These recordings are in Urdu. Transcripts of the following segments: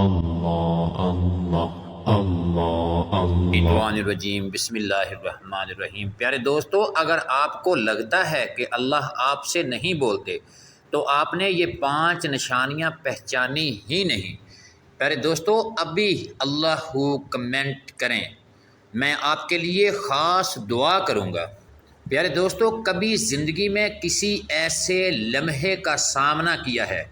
اللہ اللہ اللہ اللہ۔ الرجیم بسم اللہ الرحمن الرحیم۔ پیارے دوستو، اگر آپ کو لگتا ہے کہ اللہ آپ سے نہیں بولتے تو آپ نے یہ 5 نشانیاں پہچانی ہی نہیں۔ پیارے دوستو، ابھی اللہ کمنٹ کریں، میں آپ کے لیے خاص دعا کروں گا۔ پیارے دوستو، کبھی زندگی میں کسی ایسے لمحے کا سامنا کیا ہے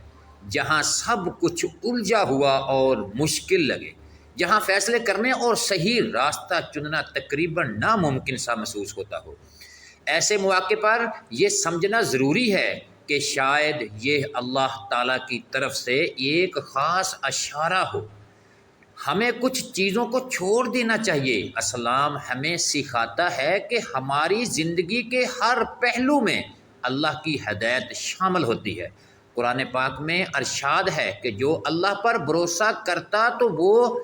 جہاں سب کچھ الجھا ہوا اور مشکل لگے، جہاں فیصلے کرنے اور صحیح راستہ چننا تقریباً ناممکن سا محسوس ہوتا ہو؟ ایسے مواقع پر یہ سمجھنا ضروری ہے کہ شاید یہ اللہ تعالیٰ کی طرف سے ایک خاص اشارہ ہو۔ ہمیں کچھ چیزوں کو چھوڑ دینا چاہیے۔ اسلام ہمیں سکھاتا ہے کہ ہماری زندگی کے ہر پہلو میں اللہ کی ہدایت شامل ہوتی ہے۔ قرآن پاک میں ارشاد ہے کہ جو اللہ پر بھروسہ کرتا تو وہ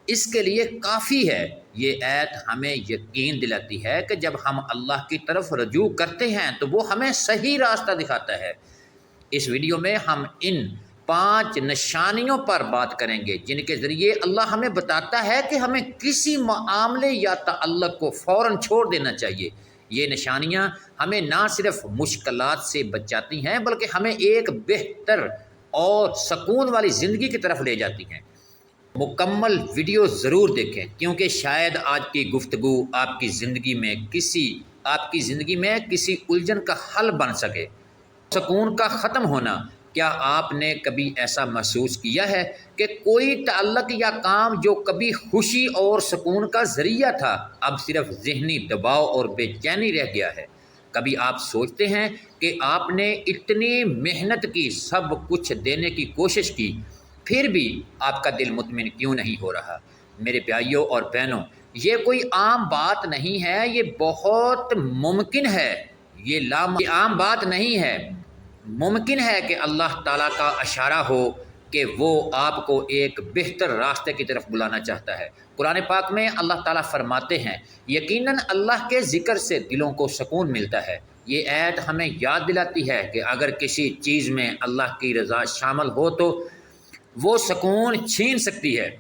اس کے لیے کافی ہے۔ یہ آیت ہمیں یقین دلاتی ہے کہ جب ہم اللہ کی طرف رجوع کرتے ہیں تو وہ ہمیں صحیح راستہ دکھاتا ہے۔ اس ویڈیو میں ہم ان 5 نشانیوں پر بات کریں گے جن کے ذریعے اللہ ہمیں بتاتا ہے کہ ہمیں کسی معاملے یا تعلق کو فوراً چھوڑ دینا چاہیے۔ یہ نشانیاں ہمیں نہ صرف مشکلات سے بچاتی ہیں بلکہ ہمیں ایک بہتر اور سکون والی زندگی کی طرف لے جاتی ہیں۔ مکمل ویڈیو ضرور دیکھیں کیونکہ شاید آج کی گفتگو آپ کی زندگی میں کسی الجھن کا حل بن سکے۔ سکون کا ختم ہونا۔ کیا آپ نے کبھی ایسا محسوس کیا ہے کہ کوئی تعلق یا کام جو کبھی خوشی اور سکون کا ذریعہ تھا اب صرف ذہنی دباؤ اور بے چینی رہ گیا ہے؟ کبھی آپ سوچتے ہیں کہ آپ نے اتنی محنت کی، سب کچھ دینے کی کوشش کی، پھر بھی آپ کا دل مطمئن کیوں نہیں ہو رہا؟ میرے بھائیوں اور بہنوں، یہ کوئی عام بات نہیں ہے، یہ بہت ممکن ہے، یہ عام بات نہیں ہے۔ ممکن ہے کہ اللہ تعالیٰ کا اشارہ ہو کہ وہ آپ کو ایک بہتر راستے کی طرف بلانا چاہتا ہے۔ قرآن پاک میں اللہ تعالیٰ فرماتے ہیں، یقیناً اللہ کے ذکر سے دلوں کو سکون ملتا ہے۔ یہ آیت ہمیں یاد دلاتی ہے کہ اگر کسی چیز میں اللہ کی رضا شامل ہو تو وہ سکون چھین سکتی ہے۔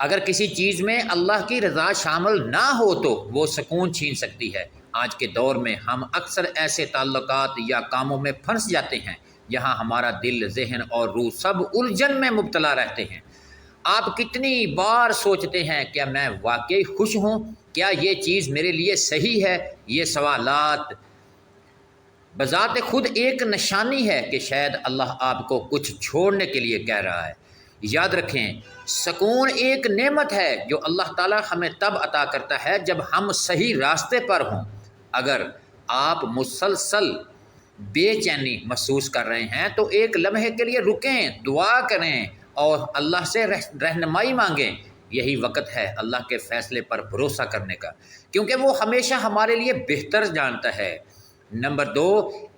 اگر کسی چیز میں اللہ کی رضا شامل نہ ہو تو وہ سکون چھین سکتی ہے۔ آج کے دور میں ہم اکثر ایسے تعلقات یا کاموں میں پھنس جاتے ہیں جہاں ہمارا دل، ذہن اور روح سب الجھن میں مبتلا رہتے ہیں۔ آپ کتنی بار سوچتے ہیں، کیا میں واقعی خوش ہوں؟ کیا یہ چیز میرے لیے صحیح ہے؟ یہ سوالات بذات خود ایک نشانی ہے کہ شاید اللہ آپ کو کچھ چھوڑنے کے لیے کہہ رہا ہے۔ یاد رکھیں، سکون ایک نعمت ہے جو اللہ تعالیٰ ہمیں تب عطا کرتا ہے جب ہم صحیح راستے پر ہوں۔ اگر آپ مسلسل بے چینی محسوس کر رہے ہیں تو ایک لمحے کے لیے رکیں، دعا کریں اور اللہ سے رہنمائی مانگیں۔ یہی وقت ہے اللہ کے فیصلے پر بھروسہ کرنے کا، کیونکہ وہ ہمیشہ ہمارے لیے بہتر جانتا ہے۔ نمبر 2،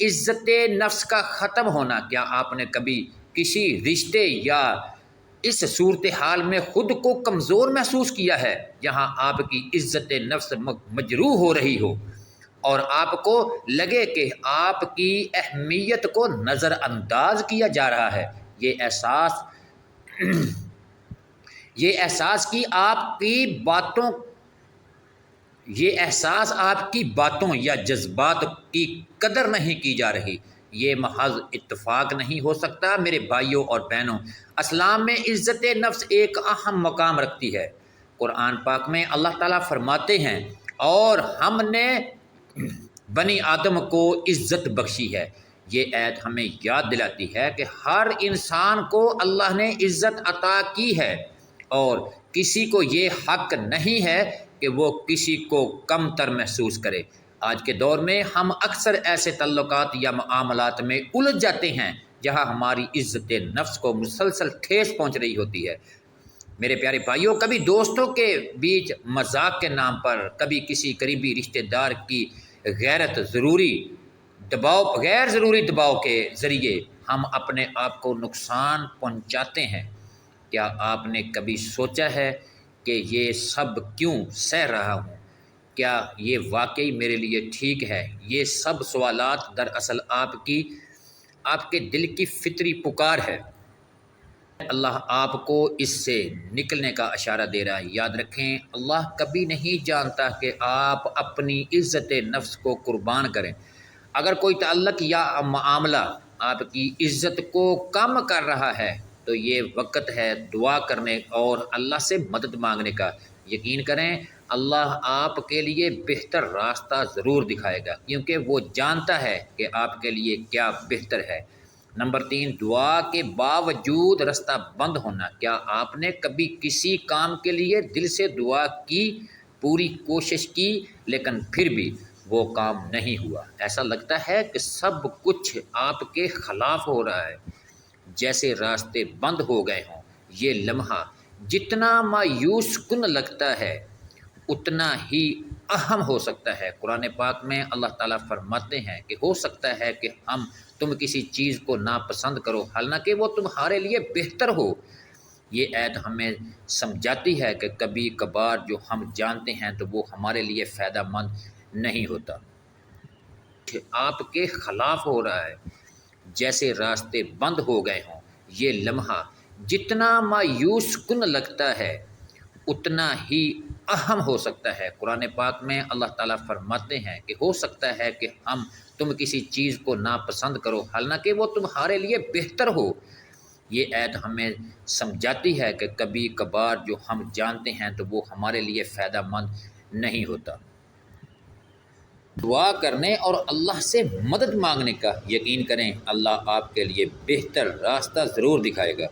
عزت نفس کا ختم ہونا۔ کیا آپ نے کبھی کسی رشتے یا اس صورتحال میں خود کو کمزور محسوس کیا ہے جہاں آپ کی عزت نفس مجروح ہو رہی ہو اور آپ کو لگے کہ آپ کی اہمیت کو نظر انداز کیا جا رہا ہے؟ یہ احساس آپ کی باتوں یا جذبات کی قدر نہیں کی جا رہی۔ یہ محض اتفاق نہیں ہو سکتا۔ میرے بھائیوں اور بہنوں، اسلام میں عزت نفس ایک اہم مقام رکھتی ہے۔ قرآن پاک میں اللہ تعالیٰ فرماتے ہیں، اور ہم نے بنی آدم کو عزت بخشی ہے۔ یہ آیت ہمیں یاد دلاتی ہے کہ ہر انسان کو اللہ نے عزت عطا کی ہے اور کسی کو یہ حق نہیں ہے کہ وہ کسی کو کم تر محسوس کرے۔ آج کے دور میں ہم اکثر ایسے تعلقات یا معاملات میں الجھ جاتے ہیں جہاں ہماری عزت نفس کو مسلسل ٹھیس پہنچ رہی ہوتی ہے۔ میرے پیارے بھائیوں، کبھی دوستوں کے بیچ مذاق کے نام پر، کبھی کسی قریبی رشتہ دار کی غیر ضروری دباؤ کے ذریعے ہم اپنے آپ کو نقصان پہنچاتے ہیں۔ کیا آپ نے کبھی سوچا ہے کہ یہ سب کیوں سہ رہا ہوں؟ کیا یہ واقعی میرے لیے ٹھیک ہے؟ یہ سب سوالات دراصل آپ کے دل کی فطری پکار ہے۔ اللہ آپ کو اس سے نکلنے کا اشارہ دے رہا ہے۔ یاد رکھیں، اللہ کبھی نہیں جانتا کہ آپ اپنی عزت نفس کو قربان کریں۔ اگر کوئی تعلق یا معاملہ آپ کی عزت کو کم کر رہا ہے تو یہ وقت ہے دعا کرنے اور اللہ سے مدد مانگنے کا۔ یقین کریں، اللہ آپ کے لیے بہتر راستہ ضرور دکھائے گا، کیونکہ وہ جانتا ہے کہ آپ کے لیے کیا بہتر ہے۔ نمبر 3، دعا کے باوجود راستہ بند ہونا۔ کیا آپ نے کبھی کسی کام کے لیے دل سے دعا کی، پوری کوشش کی، لیکن پھر بھی وہ کام نہیں ہوا؟ ایسا لگتا ہے کہ سب کچھ آپ کے خلاف ہو رہا ہے، جیسے راستے بند ہو گئے ہوں۔ یہ لمحہ جتنا مایوس کن لگتا ہے اتنا ہی اہم ہو سکتا ہے۔ قرآن پاک میں اللہ تعالیٰ فرماتے ہیں کہ ہو سکتا ہے کہ تم کسی چیز کو ناپسند کرو، حالانکہ وہ تمہارے لیے بہتر ہو۔ یہ آیت ہمیں سمجھاتی ہے کہ کبھی کبھار جو ہم جانتے ہیں تو وہ ہمارے لیے فائدہ مند نہیں ہوتا، آپ کے خلاف ہو رہا ہے، جیسے راستے بند ہو گئے ہوں۔ یہ لمحہ جتنا مایوس کن لگتا ہے اتنا ہی اہم ہو سکتا ہے۔ قرآن پاک میں اللہ تعالیٰ فرماتے ہیں کہ ہو سکتا ہے کہ تم کسی چیز کو ناپسند کرو، حالانکہ وہ تمہارے لیے بہتر ہو۔ یہ آیت ہمیں سمجھاتی ہے کہ کبھی کبھار جو ہم جانتے ہیں تو وہ ہمارے لیے فائدہ مند نہیں ہوتا۔ دعا کرنے اور اللہ سے مدد مانگنے کا۔ یقین کریں، اللہ آپ کے لیے بہتر راستہ ضرور دکھائے گا،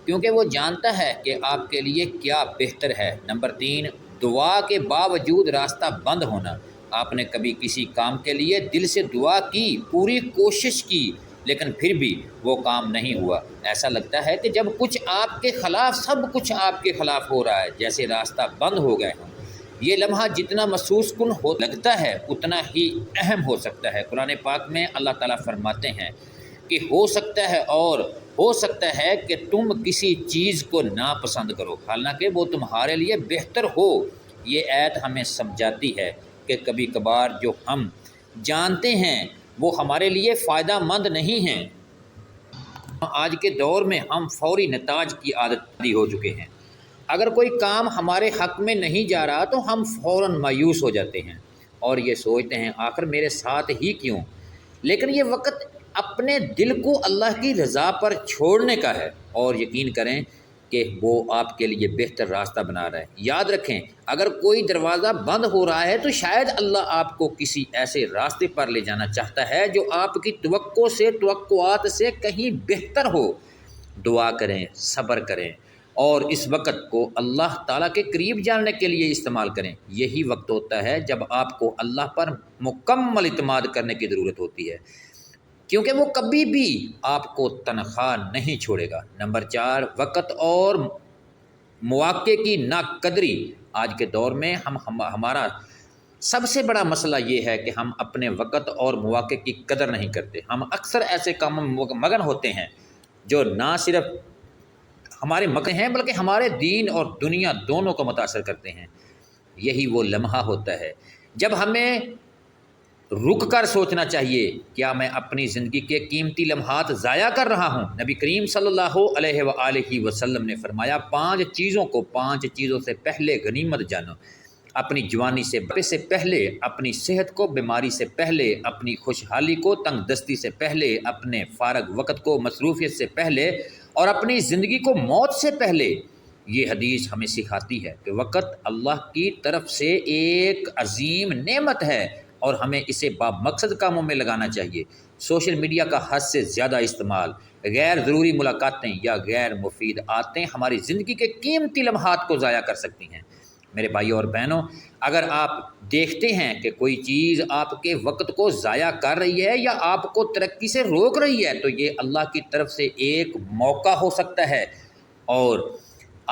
کیونکہ وہ جانتا ہے کہ آپ کے لیے کیا بہتر ہے۔ نمبر 3، دعا کے باوجود راستہ بند ہونا۔ آپ نے کبھی کسی کام کے لیے دل سے دعا کی، پوری کوشش کی، لیکن پھر بھی وہ کام نہیں ہوا۔ ایسا لگتا ہے کہ جب کچھ آپ کے خلاف، سب کچھ آپ کے خلاف ہو رہا ہے، جیسے راستہ بند ہو گئے ہوں۔ یہ لمحہ جتنا محسوس کن لگتا ہے اتنا ہی اہم ہو سکتا ہے۔ قرآن پاک میں اللہ تعالیٰ فرماتے ہیں کہ ہو سکتا ہے کہ تم کسی چیز کو ناپسند کرو، حالانکہ وہ تمہارے لیے بہتر ہو۔ یہ آیت ہمیں سمجھاتی ہے کہ کبھی کبھار جو ہم جانتے ہیں وہ ہمارے لیے فائدہ مند نہیں ہیں۔ آج کے دور میں ہم فوری نتائج کی عادی ہو چکے ہیں۔ اگر کوئی کام ہمارے حق میں نہیں جا رہا تو ہم فوراً مایوس ہو جاتے ہیں اور یہ سوچتے ہیں آخر میرے ساتھ ہی کیوں۔ لیکن یہ وقت اپنے دل کو اللہ کی رضا پر چھوڑنے کا ہے، اور یقین کریں کہ وہ آپ کے لیے بہتر راستہ بنا رہا ہے۔ یاد رکھیں، اگر کوئی دروازہ بند ہو رہا ہے تو شاید اللہ آپ کو کسی ایسے راستے پر لے جانا چاہتا ہے جو آپ کی توقعات سے کہیں بہتر ہو۔ دعا کریں، صبر کریں، اور اس وقت کو اللہ تعالیٰ کے قریب جاننے کے لیے استعمال کریں۔ یہی وقت ہوتا ہے جب آپ کو اللہ پر مکمل اعتماد کرنے کی ضرورت ہوتی ہے، کیونکہ وہ کبھی بھی آپ کو تنہا نہیں چھوڑے گا۔ نمبر 4، وقت اور مواقع کی ناقدری۔ آج کے دور میں ہمارا سب سے بڑا مسئلہ یہ ہے کہ ہم اپنے وقت اور مواقع کی قدر نہیں کرتے۔ ہم اکثر ایسے کاموں میں مگن ہوتے ہیں جو نہ صرف ہمارے مکر ہیں بلکہ ہمارے دین اور دنیا دونوں کو متاثر کرتے ہیں۔ یہی وہ لمحہ ہوتا ہے جب ہمیں رک کر سوچنا چاہیے، کیا میں اپنی زندگی کے قیمتی لمحات ضائع کر رہا ہوں؟ نبی کریم صلی اللہ علیہ وآلہ وسلم نے فرمایا، 5 چیزوں سے پہلے غنیمت جانو۔ اپنی جوانی سے پہلے، اپنی صحت کو بیماری سے پہلے، اپنی خوشحالی کو تنگ دستی سے پہلے، اپنے فارغ وقت کو مصروفیت سے پہلے، اور اپنی زندگی کو موت سے پہلے۔ یہ حدیث ہمیں سکھاتی ہے کہ وقت اللہ کی طرف سے ایک عظیم نعمت ہے اور ہمیں اسے بامقصد کاموں میں لگانا چاہیے۔ سوشل میڈیا کا حد سے زیادہ استعمال، غیر ضروری ملاقاتیں یا غیر مفید عادتیں ہماری زندگی کے قیمتی لمحات کو ضائع کر سکتی ہیں۔ میرے بھائیوں اور بہنوں، اگر آپ دیکھتے ہیں کہ کوئی چیز آپ کے وقت کو ضائع کر رہی ہے یا آپ کو ترقی سے روک رہی ہے تو یہ اللہ کی طرف سے ایک موقع ہو سکتا ہے، اور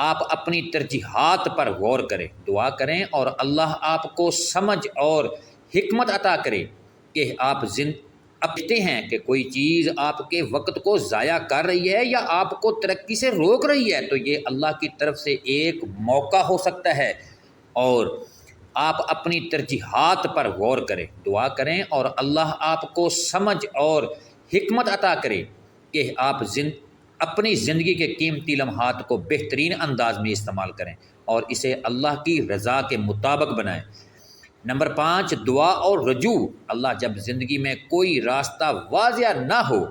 آپ اپنی ترجیحات پر غور کریں، دعا کریں اور اللہ آپ کو سمجھ اور حکمت عطا کرے کہ آپ دیکھتے ہیں کہ کوئی چیز آپ کے وقت کو ضائع کر رہی ہے یا آپ کو ترقی سے روک رہی ہے تو یہ اللہ کی طرف سے ایک موقع ہو سکتا ہے، اور آپ اپنی ترجیحات پر غور کریں، دعا کریں اور اللہ آپ کو سمجھ اور حکمت عطا کرے کہ آپ اپنی زندگی کے قیمتی لمحات کو بہترین انداز میں استعمال کریں اور اسے اللہ کی رضا کے مطابق بنائیں۔ نمبر 5، دعا اور رجوع۔ اللہ جب زندگی میں کوئی راستہ واضح نہ ہو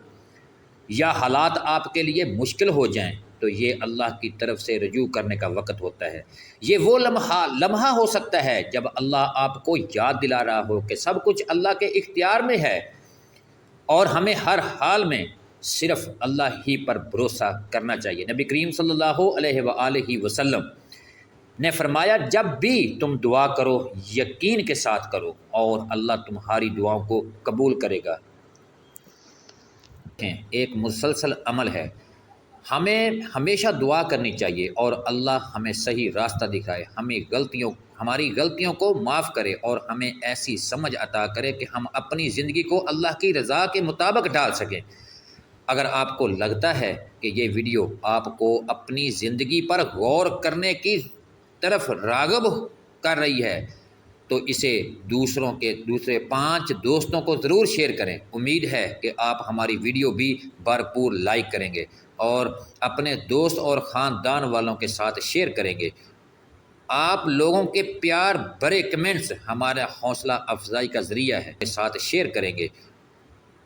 یا حالات آپ کے لیے مشکل ہو جائیں تو یہ اللہ کی طرف سے رجوع کرنے کا وقت ہوتا ہے۔ یہ وہ لمحہ ہو سکتا ہے جب اللہ آپ کو یاد دلا رہا ہو کہ سب کچھ اللہ کے اختیار میں ہے اور ہمیں ہر حال میں صرف اللہ ہی پر بھروسہ کرنا چاہیے۔ نبی کریم صلی اللہ علیہ وآلہ وسلم نے فرمایا، جب بھی تم دعا کرو یقین کے ساتھ کرو اور اللہ تمہاری دعاؤں کو قبول کرے گا۔ ایک مسلسل عمل ہے، ہمیں ہمیشہ دعا کرنی چاہیے اور اللہ ہمیں صحیح راستہ دکھائے، ہماری غلطیوں کو معاف کرے اور ہمیں ایسی سمجھ عطا کرے کہ ہم اپنی زندگی کو اللہ کی رضا کے مطابق ڈال سکیں۔ اگر آپ کو لگتا ہے کہ یہ ویڈیو آپ کو اپنی زندگی پر غور کرنے کی طرف راغب کر رہی ہے تو اسے دوسرے 5 دوستوں کو ضرور شیئر کریں۔ امید ہے کہ آپ ہماری ویڈیو بھی بھرپور لائک کریں گے اور اپنے دوست اور خاندان والوں کے ساتھ شیئر کریں گے۔ آپ لوگوں کے پیار بھرے کمنٹس ہمارا حوصلہ افزائی کا ذریعہ ہے، کے ساتھ شیئر کریں گے۔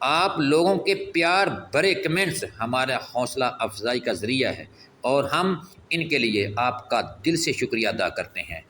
آپ لوگوں کے پیار بھرے کمنٹس ہمارا حوصلہ افزائی کا ذریعہ ہے اور ہم ان کے لیے آپ کا دل سے شکریہ ادا کرتے ہیں۔